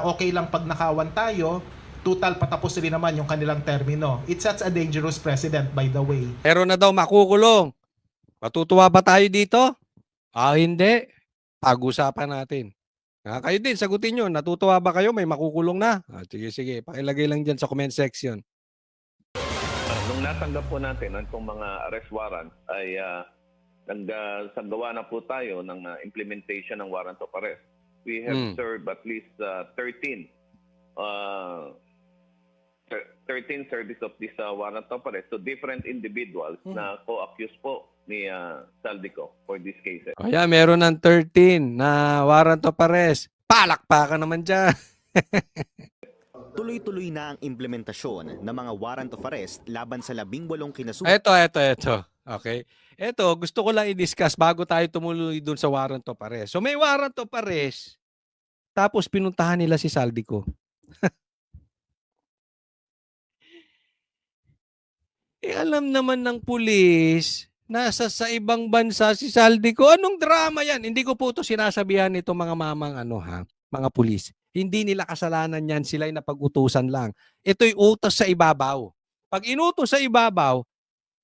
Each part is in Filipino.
Okay lang pag nakawan tayo, total patapos rin naman yung kanilang termino. It's such a dangerous precedent, by the way. Pero na daw makukulong. Matutuwa ba tayo dito? Hindi. Pag-usapan natin. Kayo din, sagutin nyo. Natutuwa ba kayo? May makukulong na? Sige, sige. Pakilagay lang dyan sa comment section. Nung natanggap po natin itong mga arrest warrant ay nagsagawa na po tayo ng implementation ng warrant of arrest. We have served at least 13 service of this warrant of arrest to different individuals na co-accused po ni Saldico for this case. Kaya meron ng 13 na warrant of arrest. Palakpakan naman dyan. Tuloy-tuloy na ang implementasyon ng mga warrant of arrest laban sa 18 kinasuhan. Ito. Okay. Ito, gusto ko lang i-discuss bago tayo tumuloy dun sa warrant of arrest. So may warrant of arrest, tapos pinuntahan nila si Saldico. Alam naman ng pulis, nasa sa ibang bansa si Saldico. Anong drama yan? Hindi ko po ito sinasabihan nito mga mamang mga pulis. Hindi nila kasalanan yan, sila'y napag-utusan lang. Ito'y utos sa ibabaw. Pag inutos sa ibabaw,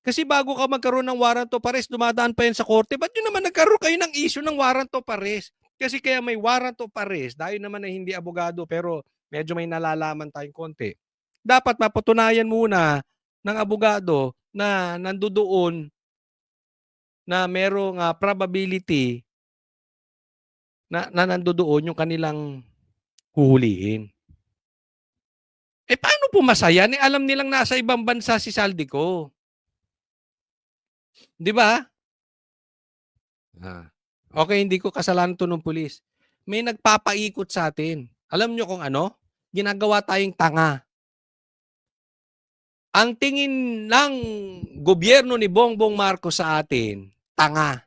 kasi bago ka magkaroon ng warrant of arrest, dumadaan pa yan sa korte. Ba't yun naman nagkaroon kayo ng issue ng warrant of arrest? Kasi kaya may warrant of arrest, dahil naman na hindi abogado, pero medyo may nalalaman tayong konti. Dapat mapatunayan muna ng abogado na nandoon na merong probability na nandoon yung kanilang huhulihin. Paano pumasaya? Alam nilang nasa ibang bansa si Saldico. Di ba? Okay, hindi ko kasalanan to ng pulis. May nagpapaikot sa atin. Alam nyo kung ano? Ginagawa tayong tanga. Ang tingin ng gobyerno ni Bongbong Marcos sa atin, tanga.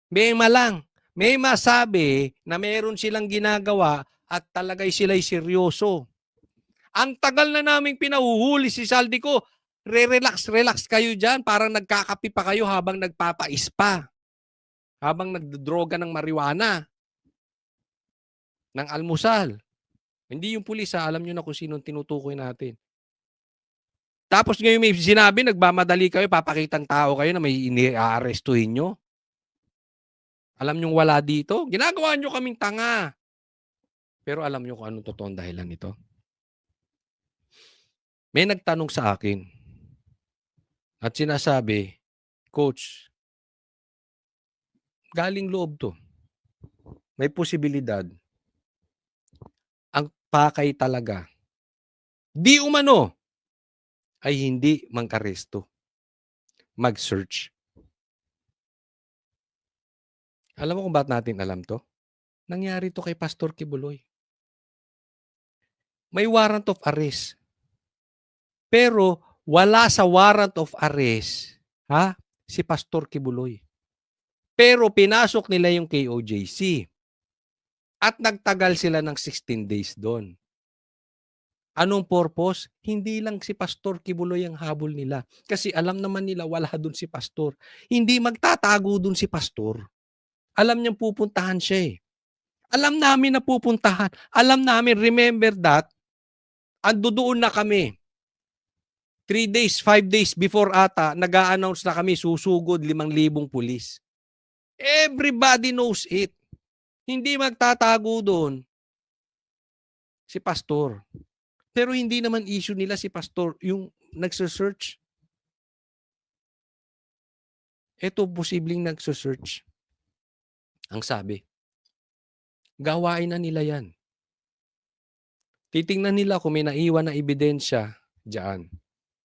May malang. May masabi na meron silang ginagawa at talagay sila'y seryoso. Ang tagal na naming pinahuhuli si Saldico. Relax kayo dyan. Parang nagkakapi pa kayo habang nagpapaispa. Habang nagdodroga ng marijuana. Ng almusal. Hindi yung pulis alam nyo na kung sinong tinutukoy natin. Tapos ngayon may sinabi, nagmamadali kayo, papakitang tao kayo na may i-arrestuhin nyo. Alam nyo wala dito? Ginagawa nyo kaming tanga. Pero alam nyo kung anong totoong dahilan nito? May nagtanong sa akin at sinasabi, Coach, galing loob to. May posibilidad. Ang pakay talaga. Di umano ay hindi mag-aresto. Mag-search. Alam mo kung bakit natin alam to? Nangyari to kay Pastor Kibuloy. May warrant of arrest. Pero wala sa warrant of arrest si Pastor Kibuloy. Pero pinasok nila yung KOJC. At nagtagal sila ng 16 days doon. Anong purpose? Hindi lang si Pastor Kibuloy ang habol nila. Kasi alam naman nila wala doon si Pastor. Hindi magtatago doon si Pastor. Alam niyang pupuntahan siya eh. Alam namin na pupuntahan. Alam namin, remember that, ando doon na kami. 3 days, 5 days before ata, nag-a-announce na kami susugod 5,000 pulis. Everybody knows it. Hindi magtatago doon si Pastor. Pero hindi naman issue nila si Pastor, yung nagsesearch. Ito posibleng nagsesearch. Ang sabi, gawain na nila yan. Titingnan nila kung may naiwan na ebidensya dyan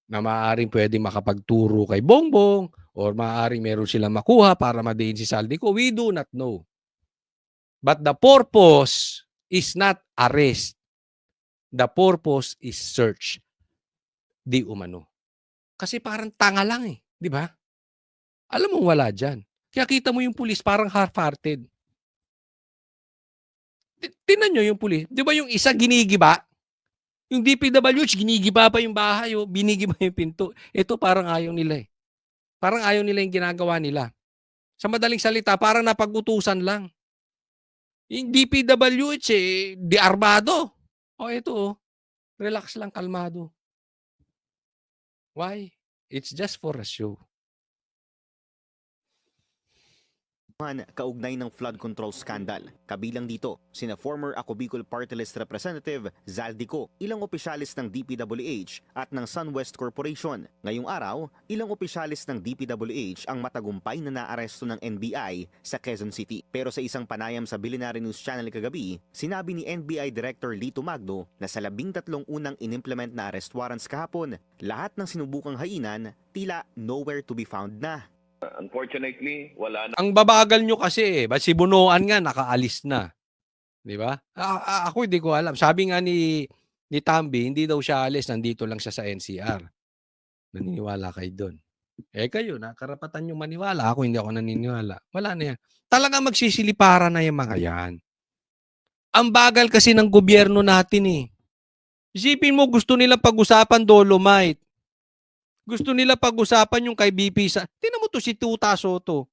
na maaaring pwede makapagturo kay Bongbong or maaaring meron silang makuha para madiin si Saldico. We do not know. But the purpose is not arrest. The purpose is search. Di umano. Kasi parang tanga lang eh. Di ba? Alam mo wala dyan. Kaya kita mo yung pulis parang half-hearted. Tingnan nyo yung pulis. Di ba yung isa ginigiba? Yung DPWH, ginigiba pa yung bahay. Binigiba yung pinto. Ito parang ayaw nila eh. Parang ayaw nila yung ginagawa nila. Sa madaling salita, parang napag-utusan lang. Yung DPWH, di armado. Ito, relax lang, kalmado. Why? It's just for a show. Kaugnay ng flood control scandal. Kabilang dito, sina former Ako Bicol Party List Representative Zaldico, ilang opisyalis ng DPWH at ng SunWest Corporation. Ngayong araw, ilang opisyalis ng DPWH ang matagumpay na naaresto ng NBI sa Quezon City. Pero sa isang panayam sa Billionaire News Channel kagabi, sinabi ni NBI Director Lito Magno na sa 13 unang inimplement na arrest warrants kahapon, lahat ng sinubukang hainan tila nowhere to be found na. Unfortunately, wala na. Ang babagal nyo kasi si Bunuan nga nakaalis na. Di ba? Ako hindi ko alam. Sabi nga ni Tambi, hindi daw siya alis, nandito lang siya sa NCR. Naniniwala kayo doon. Kayo na, karapatan nyo maniwala. Ako hindi ako naniniwala. Wala na yan. Talaga magsisilipara na yung mga yan. Ang bagal kasi ng gobyerno natin Isipin mo, gusto nilang pag-usapan Dolomite. Gusto nila pag-usapan yung kay BP sa... Tingnan mo to si Tuta Soto.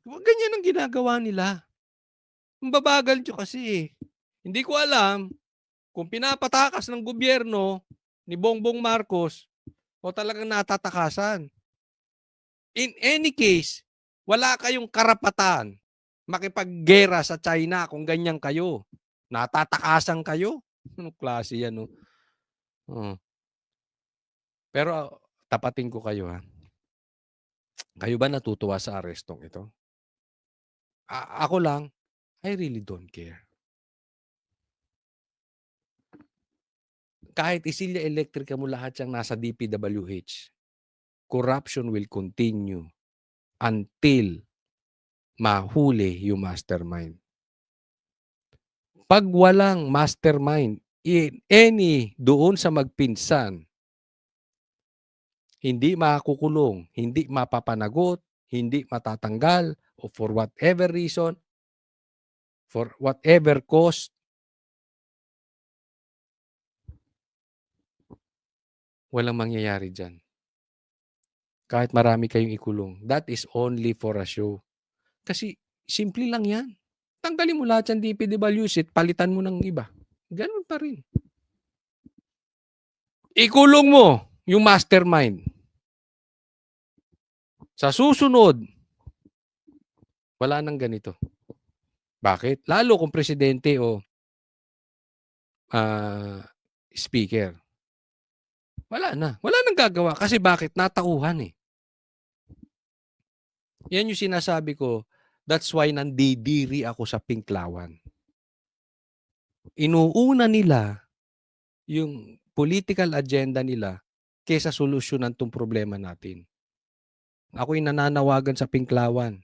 Ganyan ang ginagawa nila. Ang babagal nyo kasi Hindi ko alam kung pinapatakas ng gobyerno ni Bongbong Marcos o talagang natatakasan. In any case, wala kayong karapatan makipaggera sa China kung ganyan kayo. Natatakasan kayo. Anong klase yan, no? Pero tapatin ko kayo, ha. Kayo ba natutuwa sa arestong ito? Ako lang, I really don't care. Kahit isilya elektrika mo lahat yung nasa DPWH, corruption will continue until mahuli yung mastermind. Pag walang mastermind, doon sa magpinsan, hindi makukulong, hindi mapapanagot, hindi matatanggal, o for whatever reason, for whatever cost, walang mangyayari dyan. Kahit marami kayong ikulong. That is only for a show. Kasi simple lang yan. Tanggalin mo lahat yung DPWH, palitan mo ng iba. Ganun pa rin. Ikulong mo yung mastermind. Sa susunod, wala nang ganito. Bakit? Lalo kung presidente o speaker. Wala na. Wala nang gagawa. Kasi bakit? Natauhan eh. Yan yung sinasabi ko. That's why nandidiri ako sa Pinklawan. Inuuna nila yung political agenda nila kaysa solusyonan tong problema natin. Ako'y nananawagan sa Pinklawan.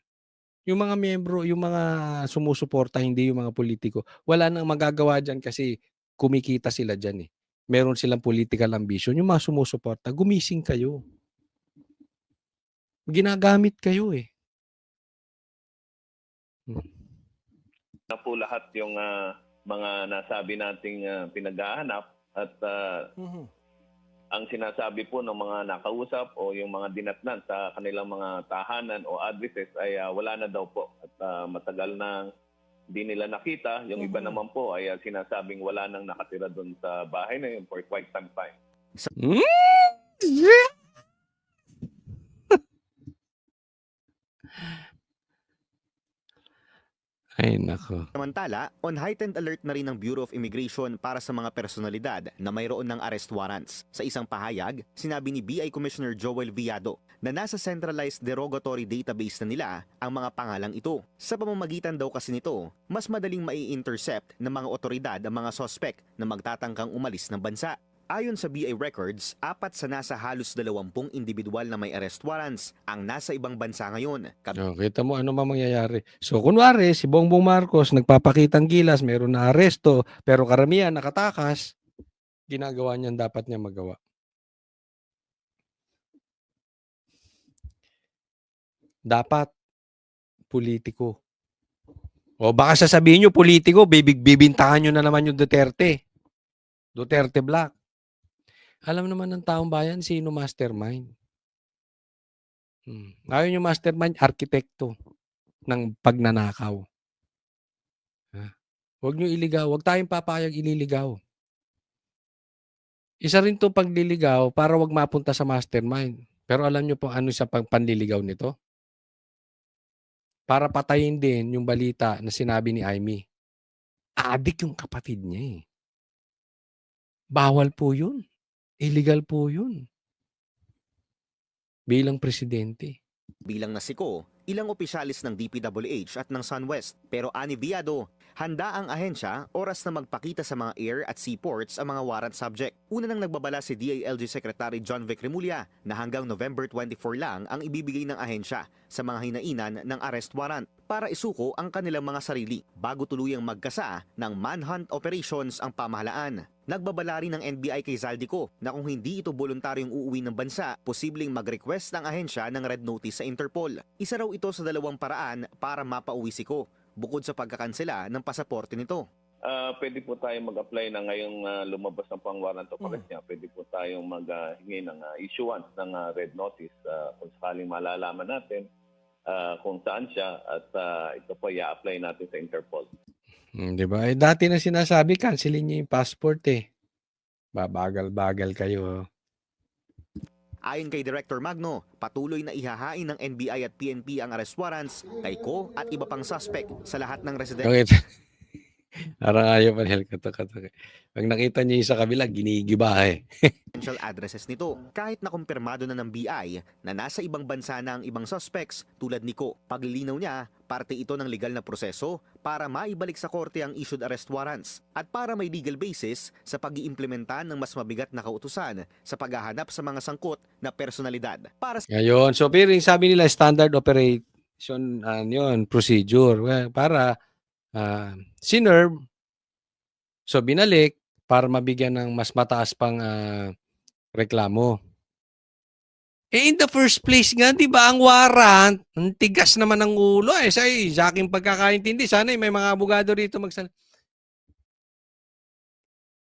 Yung mga miyembro, yung mga sumusuporta, hindi yung mga politiko, wala nang magagawa dyan kasi kumikita sila dyan eh. Meron silang political ambition. Yung mga sumusuporta, gumising kayo. Ginagamit kayo eh. Na po lahat yung mga nasabi nating pinaghahanap at ang sinasabi po ng mga nakausap o yung mga dinatnan sa kanilang mga tahanan o addresses ay wala na daw po at matagal na hindi nila nakita. Yung iba naman po ay sinasabing wala nang nakatira doon sa bahay na yun for quite some time. Yeah. Ay, nako. Samantala, on heightened alert na rin ng Bureau of Immigration para sa mga personalidad na mayroon ng arrest warrants. Sa isang pahayag, sinabi ni BI Commissioner Joel Villado na nasa centralized derogatory database na nila ang mga pangalang ito. Sa pamamagitan daw kasi nito, mas madaling mai-intercept ng mga otoridad ang mga suspect na magtatangkang umalis ng bansa. Ayon sa BI records, 4 sa nasa halos 20 individual na may arrest warrants ang nasa ibang bansa ngayon. Kita mo ano mangyayari. So kunwari, si Bongbong Marcos nagpapakitang gilas, meron na aresto, pero karamihan nakatakas, ginagawa niyan dapat niya magawa. Dapat politiko. O baka sasabihin nyo, politiko, bibintahan nyo na naman yung Duterte. Duterte Black. Alam naman ng taong bayan sino mastermind. Ngayon yung mastermind, arkitekto ng pagnanakaw. Huwag nyo iligaw. Huwag tayong papayag ililigaw. Isa rin 'tong pagliligaw para wag mapunta sa mastermind. Pero alam nyo po ano sa panliligaw nito? Para patayin din yung balita na sinabi ni Amy. Adik yung kapatid niya eh. Bawal po yun. Illegal po yun. Bilang presidente. Bilang nasiko, ilang opisyalis ng DPWH at ng SunWest. Pero ani Viado, handa ang ahensya oras na magpakita sa mga air at seaports ang mga warrant subject. Una nang nagbabala si DILG Secretary John Vic Remulla na hanggang November 24 lang ang ibibigay ng ahensya sa mga hinainan ng arrest warrant para isuko ang kanilang mga sarili bago tuluyang magkasa ng manhunt operations ang pamahalaan. Nagbabala rin ng NBI kay Zaldico na kung hindi ito voluntaryong uuwi ng bansa, posibleng mag-request ang ahensya ng red notice sa Interpol. Isa raw ito sa dalawang paraan para mapauwi si Ko, bukod sa pagkakansela ng pasaporte nito. Pwede po tayong mag-apply na ngayong lumabas ng pang-warrant of arrest niya. Pwede po tayong maghingi ng issuance ng red notice kung sakaling malalaman natin kung saan siya at ito po i-apply natin sa Interpol. Di ba? Eh, dati na sinasabi, cancelin niyo yung passport eh. Babagal-bagal kayo. Ayon kay Director Magno, patuloy na ihahain ng NBI at PNP ang arrest warrants kay Ko at iba pang suspect sa lahat ng residensya. Bakit? Parang ayaw pa nila katok-katok. Pag nakita niyo yung sa kabila, ginigiba eh. Potential addresses nito kahit na kumpirmado na ng BI na nasa ibang bansa na ang ibang suspects tulad ni Ko. Paglilinaw niya, parte ito ng legal na proseso para maibalik sa korte ang issued arrest warrants at para may legal basis sa pag-iimplementa ng mas mabigat na kautusan sa paghahanap sa mga sangkot na personalidad. Para sa Ngayon, so piring sabi nila standard operation yun, procedure. Well, para sinerve, so binalik para mabigyan ng mas mataas pang reklamo. Eh in the first place nga, di ba, ang warrant, ang tigas naman ng ulo eh. Sa aking pagkakaintindi, sana may mga abogado rito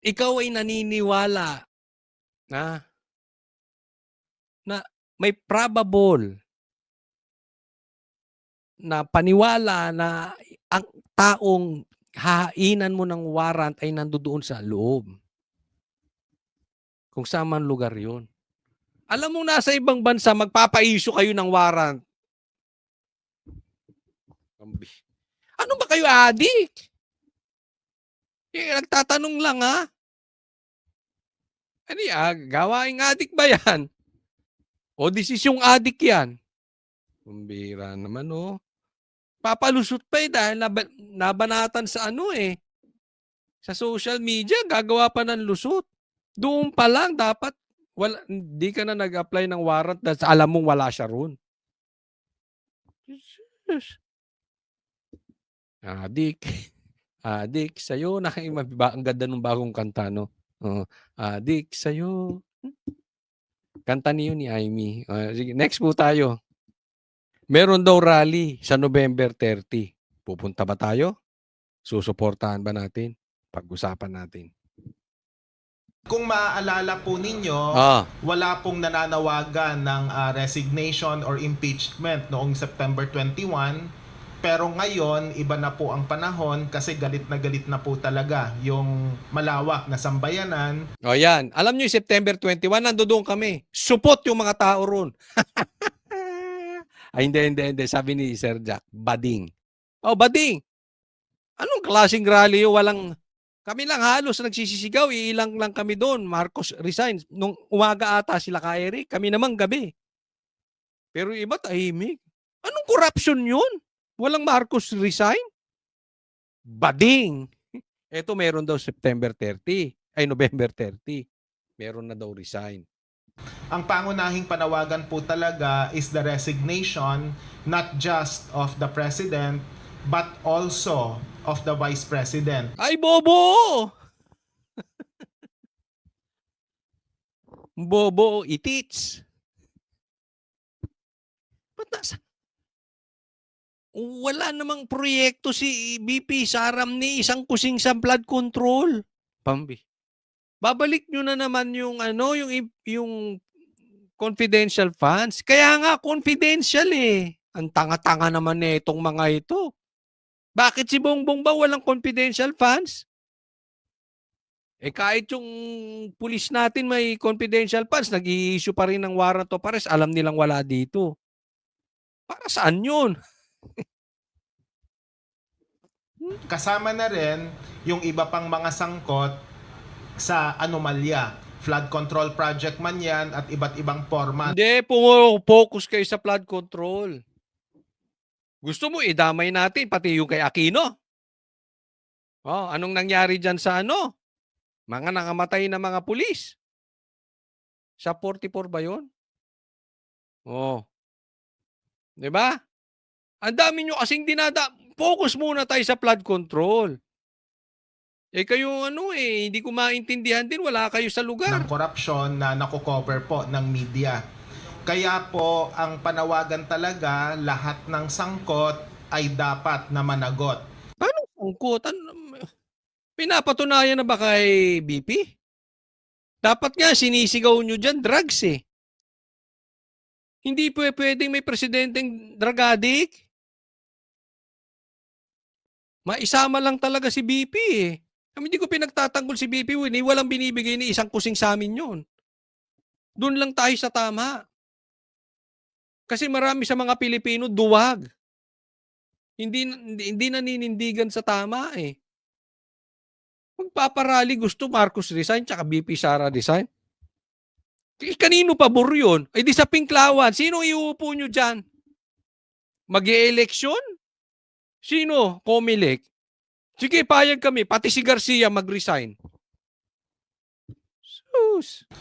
ikaw ay naniniwala na may probable na paniwala na ang taong hahainan mo ng warrant ay nandoon sa loob. Kung saan man lugar yun. Alam mo, nasa ibang bansa, magpapa-issue kayo ng warrant. Ano ba kayo, adik? Nagtatanong lang, ha? Ano yan? Gawaing adik ba yan? O desisyong adik yan? Kumbira naman, oh. Papalusot pa eh dahil nabanatan sa sa social media, gagawa pa ng lusot. Doon pa lang dapat hindi ka na nag-apply ng warrant dahil alam mong wala siya roon. Adik, sa'yo, ang ganda ng bagong kanta, no? Adik, sa'yo. Kanta niyo ni Amy. Sige, next po tayo. Meron daw rally sa November 30. Pupunta ba tayo? Susuportahan ba natin? Pag-usapan natin. Kung maaalala po ninyo, wala pong nananawagan ng resignation or impeachment noong September 21. Pero ngayon, iba na po ang panahon kasi galit na po talaga yung malawak na sambayanan. O yan. Alam nyo yung September 21, nandoon kami. Support yung mga tao ron. Ay, hindi. Sabi ni Sir Jack, bading. Bading. Anong klaseng rally yun? Kami lang halos nagsisisigaw, ilang lang kami doon. Marcos resign. Nung umaga ata sila ka Eric, kami naman gabi. Pero iba tahimik. Anong corruption yun? Walang Marcos resign? Bading. Eto meron daw November 30. Meron na daw resign. Ang pangunahing panawagan po talaga is the resignation not just of the President but also of the Vice President. Ay, bobo! Bobo, itits. Ba't wala namang proyekto si BP Saram ni isang kusing sa blood control. Pambi. Babalik nyo na naman yung yung confidential funds. Kaya nga confidential eh. Ang tanga-tanga naman itong mga ito. Bakit si Bongbong ba walang confidential funds? Kahit yung pulis natin may confidential funds, nag-i-issue pa rin ng warrant of arrest, alam nilang wala dito. Para saan yun? Kasama na rin yung iba pang mga sangkot sa anomalya. Flood control project man yan at iba't ibang format. Hindi, focus kayo sa flood control. Gusto mo idamay natin, pati yung kay Aquino? Anong nangyari dyan sa mga nangamatay na mga pulis? Sa 44 ba yun? Di ba? Ang dami nyo kasing focus muna tayo sa flood control. Kayo hindi ko maintindihan din, wala kayo sa lugar. Ng korupsyon na nakukover po ng media. Kaya po, ang panawagan talaga, lahat ng sangkot ay dapat na managot. Paano sangkot? Pinapatunayan na ba kay BP? Dapat nga sinisigaw nyo dyan, drugs Hindi pwedeng may presidenteng drug addict. Maisama lang talaga si BP Kami hindi ko pinagtatanggol si BP walang binibigay ni isang kusing sa amin yun. Doon lang tayo sa tama. Kasi marami sa mga Pilipino duwag. Hindi naninindigan sa tama Magpaparali gusto Marcos resign tsaka BP Sara resign. Kanino pabor yun? Di sa Pinklawan. Sino iuupo nyo dyan? Mag-e-eleksyon? Sino? Comelec? Sige, payag kami. Pati si Garcia mag-resign.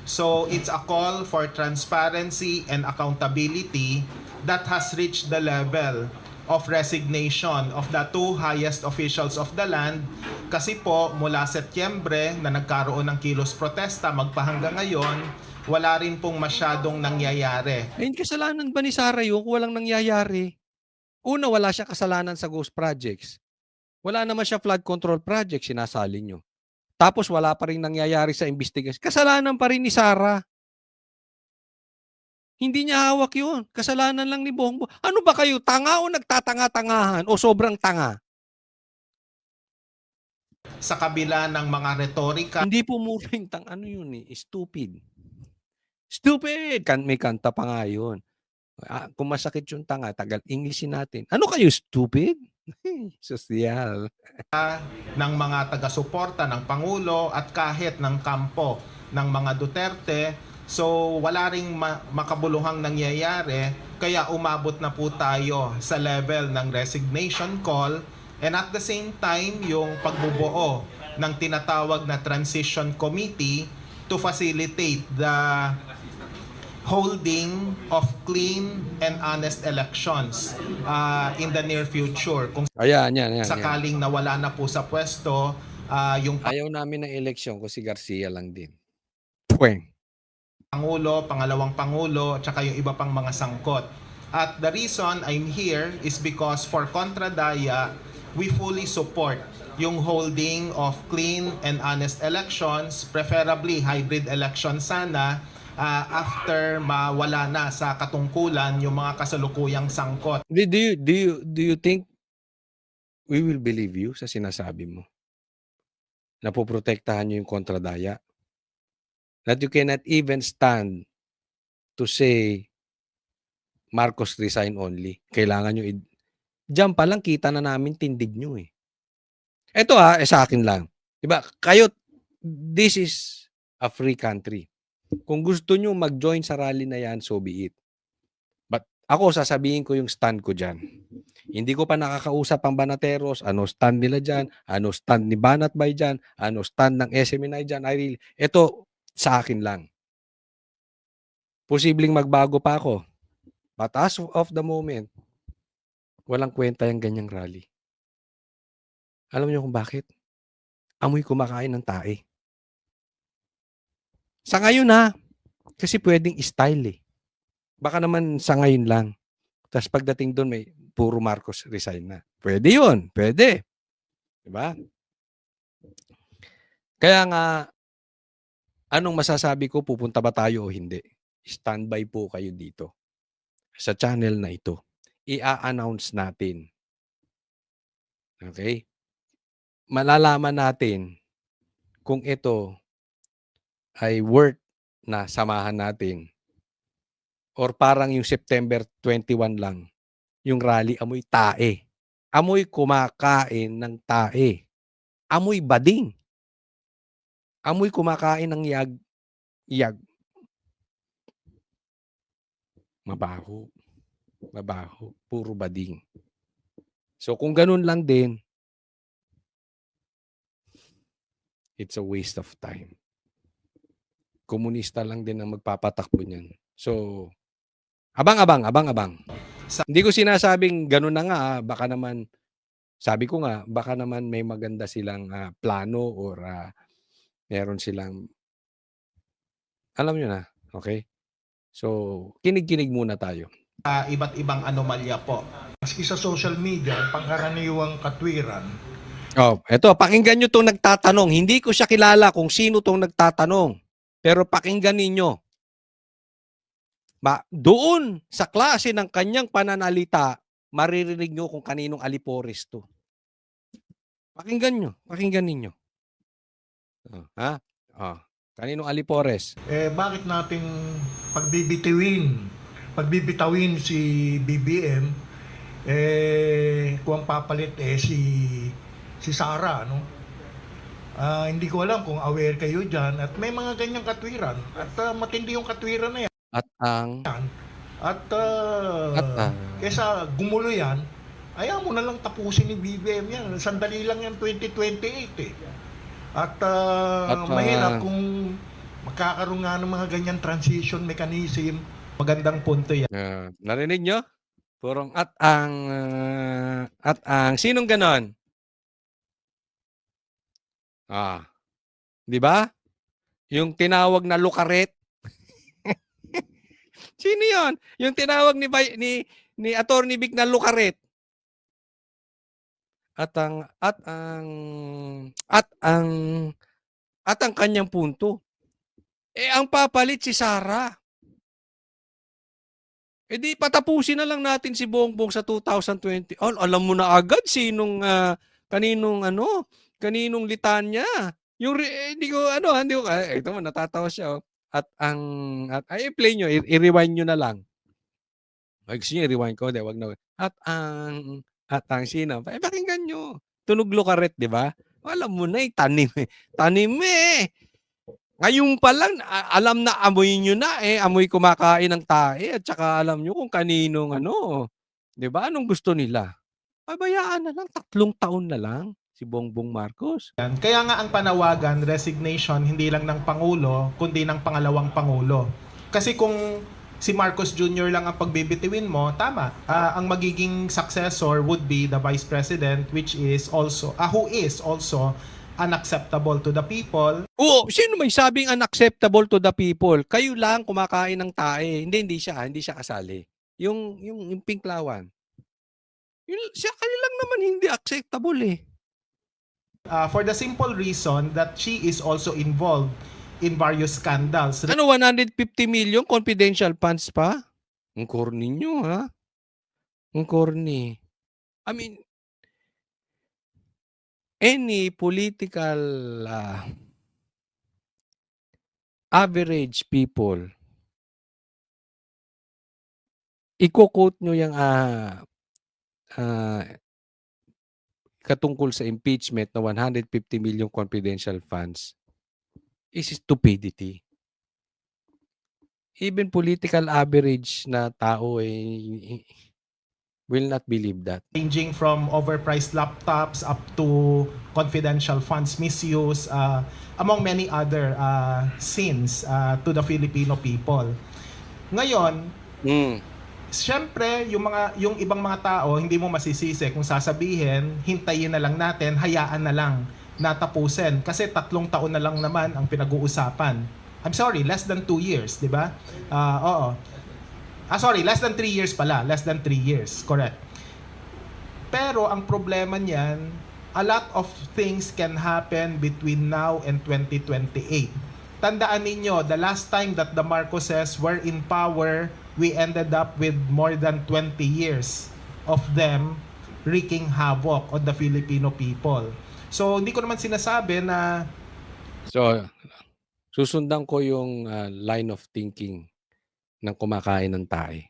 So, it's a call for transparency and accountability that has reached the level of resignation of the two highest officials of the land kasi po mula Setyembre na nagkaroon ng kilos protesta magpahanggang ngayon, wala rin pong masyadong nangyayari. Kasalanan ba ni Sara yung walang nangyayari? Una, wala siya kasalanan sa ghost projects. Wala naman siya flood control project, sinasali nyo. Tapos wala pa rin nangyayari sa investigation. Kasalanan pa rin ni Sara. Hindi niya hawak yun. Kasalanan lang ni Bongbong. Ano ba kayo? Tanga o nagtatanga-tangahan? O sobrang tanga? Sa kabila ng mga retorika. Hindi po muna yung stupid. Stupid! May kanta pa nga yun. Kung masakit yung tanga, tagal Englishin natin. Ano kayo, stupid? Sosyal. Ng mga taga-suporta ng Pangulo at kahit ng kampo ng mga Duterte. So wala ring makabuluhang nangyayari kaya umabot na po tayo sa level ng resignation call and at the same time yung pagbubuo ng tinatawag na transition committee to facilitate the holding of clean and honest elections in the near future. Kung sakaling nawala na po sa pwesto, yung ayaw namin ng eleksyon kung si Garcia lang din. Pangulo, pangalawang Pangulo, tsaka yung iba pang mga sangkot. At the reason I'm here is because for Contra Daya, we fully support yung holding of clean and honest elections, preferably hybrid elections sana, after mawala na sa katungkulan yung mga kasalukuyang sangkot. Do you think we will believe you sa sinasabi mo? Na poprotektahan nyo yung Contra Daya? That you cannot even stand to say Marcos resign only. Kailangan nyo diyan pa lang kita na namin tindig nyo Ito sa akin lang. Diba? Kayo, this is a free country. Kung gusto nyo mag-join sa rally na yan, so be it. But ako, sasabihin ko yung stand ko dyan. Hindi ko pa nakakausap ang Banateros, ano stand nila dyan, ano stand ni Banat Bay dyan, ano stand ng SMNI dyan. Ito, sa akin lang. Posibleng magbago pa ako. But as of the moment, walang kwenta yung ganyang rally. Alam niyo kung bakit? Amoy kumakain ng tae. Sa ngayon kasi pwedeng style Baka naman sa ngayon lang. Tapos pagdating doon may puro Marcos resign na. Pwede yun. Pwede. Diba? Kaya nga, anong masasabi ko? Pupunta ba tayo o hindi? Standby po kayo dito. Sa channel na ito. I-announce natin Okay? Malalaman natin kung ito ay worth na samahan natin or parang yung September 21 lang, yung rally amoy tae. Amoy kumakain ng tae. Amoy bading. Amoy kumakain ng yag. Mabaho. Mabaho. Puro bading. So kung ganun lang din, it's a waste of time. Komunista lang din ang magpapatakbo niyan. So, abang-abang. Hindi ko sinasabing ganun na nga. Baka naman, sabi ko nga, baka naman may maganda silang plano or meron silang, alam nyo na, okay? So, kinig-kinig muna tayo. Iba't ibang anomalya po. Maski sa social media, pangkaraniwang katwiran. Eto, pakinggan nyo itong nagtatanong. Hindi ko siya kilala kung sino itong nagtatanong. Pero pakinggan ninyo. Doon sa klase ng kanyang pananalita, maririnig nyo kung kaninong alipores to. Pakinggan ninyo. Kaninong alipores? Bakit nating pagbibitawin si BBM, kung ang papalit si Sara, no? Hindi ko alam kung aware kayo dyan at may mga ganyang katwiran at matindi yung katwiran na yan. Kesa gumulo yan, ayaw mo na lang tapusin ni BBM yan. Sandali lang yan 2028 eh. At mahirap kung magkakaroon nga ng mga ganyan transition mechanism. Magandang punto yan. Narinig nyo? Purong sinong ganon? Di ba? Yung tinawag na lukaret. Sino 'yon? Yung tinawag ni Attorney Vic na lukaret. At ang kanyang punto. Ang papalit si Sara. Di patapusin na lang natin si Bongbong sa 2020. Alam mo na agad kaninong litanya. Yung hindi ko ito mo natatawa siya. I-play nyo, i-rewind nyo na lang. Gusto nyo, i-rewind ko, wag na. At ang sino. Pakinggan nyo. Tunog lukaret, di ba? Alam mo na, tanim eh. Ngayon pa lang, alam na amoy nyo na amoy kumakain ng tae at saka alam nyo kung kaninong di ba? Anong gusto nila? Pabayaan na lang, 3 taon na lang si Bongbong Marcos. Kaya nga ang panawagan, resignation, hindi lang ng Pangulo, kundi ng pangalawang Pangulo. Kasi kung si Marcos Jr. lang ang pagbibitiwin mo, tama. Ang magiging successor would be the Vice President, which is also, who is also unacceptable to the people. Sino may sabing unacceptable to the people? Kayo lang kumakain ng tae. Hindi siya kasali. Yung Pink Lawan. Siya kanilang naman hindi acceptable eh. For the simple reason that she is also involved in various scandals. 150 million confidential funds pa? Ang corny nyo, ha? Ang corny. I mean, any political average people, i-quote nyo yung katungkol sa impeachment na 150 million confidential funds is stupidity. Even political average na tao will not believe that. Ranging from overpriced laptops up to confidential funds misuse, among many other sins to the Filipino people. Ngayon, siyempre, yung ibang mga tao, hindi mo masisisi kung sasabihin, hintayin na lang natin, hayaan na lang natapusin. Kasi 3 taon na lang naman ang pinag-uusapan. I'm sorry, less than 2 years, di ba? Less than 3 years pala. Less than 3 years, correct. Pero ang problema niyan, a lot of things can happen between now and 2028. Tandaan ninyo, the last time that the Marcoses were in power, we ended up with more than 20 years of them wreaking havoc on the Filipino people. So hindi ko naman sinasabi na So, susundan ko yung line of thinking ng kumakain ng tae.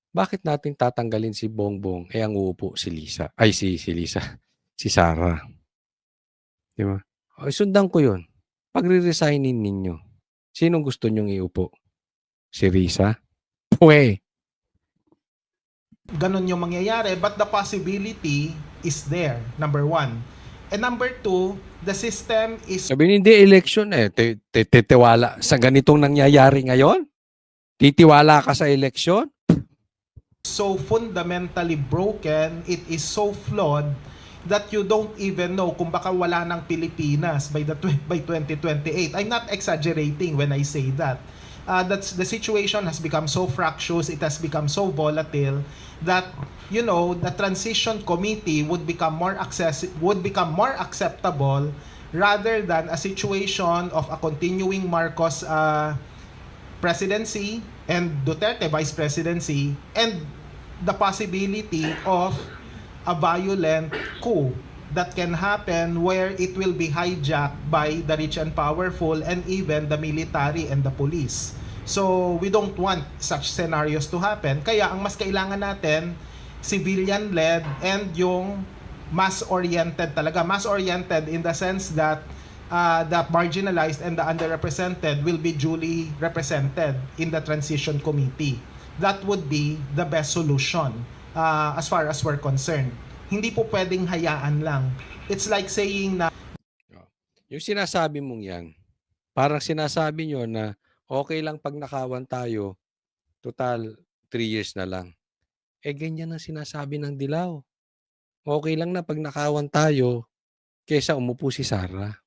Bakit natin tatanggalin si Bongbong ang uupo si Lisa? Ay, si Lisa. Si Sara. Di ba? O, sundan ko yun. Pagre-resignin ninyo, sinong gusto nyong iupo? Si Risa? Pwe! ganun yung mangyayari, but the possibility is there, number one. And number two, the system is Sabi hindi election eh. Titiwala sa ganitong nangyayari ngayon? Titiwala ka sa election? so fundamentally broken, it is so flawed that you don't even know kung baka wala ng Pilipinas by 2028. I'm not exaggerating when I say that. That's the situation has become so fractious, it has become so volatile that the transition committee would become more acceptable rather than a situation of a continuing Marcos presidency and Duterte vice presidency and the possibility of a violent coup that can happen where it will be hijacked by the rich and powerful and even the military and the police. So we don't want such scenarios to happen. Kaya ang mas kailangan natin, civilian-led and yung mass-oriented talaga. Mass-oriented in the sense that the marginalized and the underrepresented will be duly represented in the transition committee. That would be the best solution as far as we're concerned. Hindi po pwedeng hayaan lang. It's like saying na yung sinasabi mong yan, parang sinasabi nyo na okay lang pag nakawan tayo, total 3 years na lang. Ganyan ang sinasabi ng Dilaw. Okay lang na pag nakawan tayo, kesa umupo si Sara.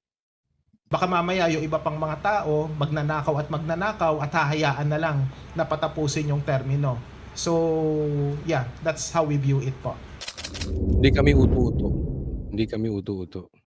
baka mamaya yung iba pang mga tao magnanakaw at hahayaan na lang na patapusin yung termino. So, yeah, that's how we view it po. Hindi kami uto-uto.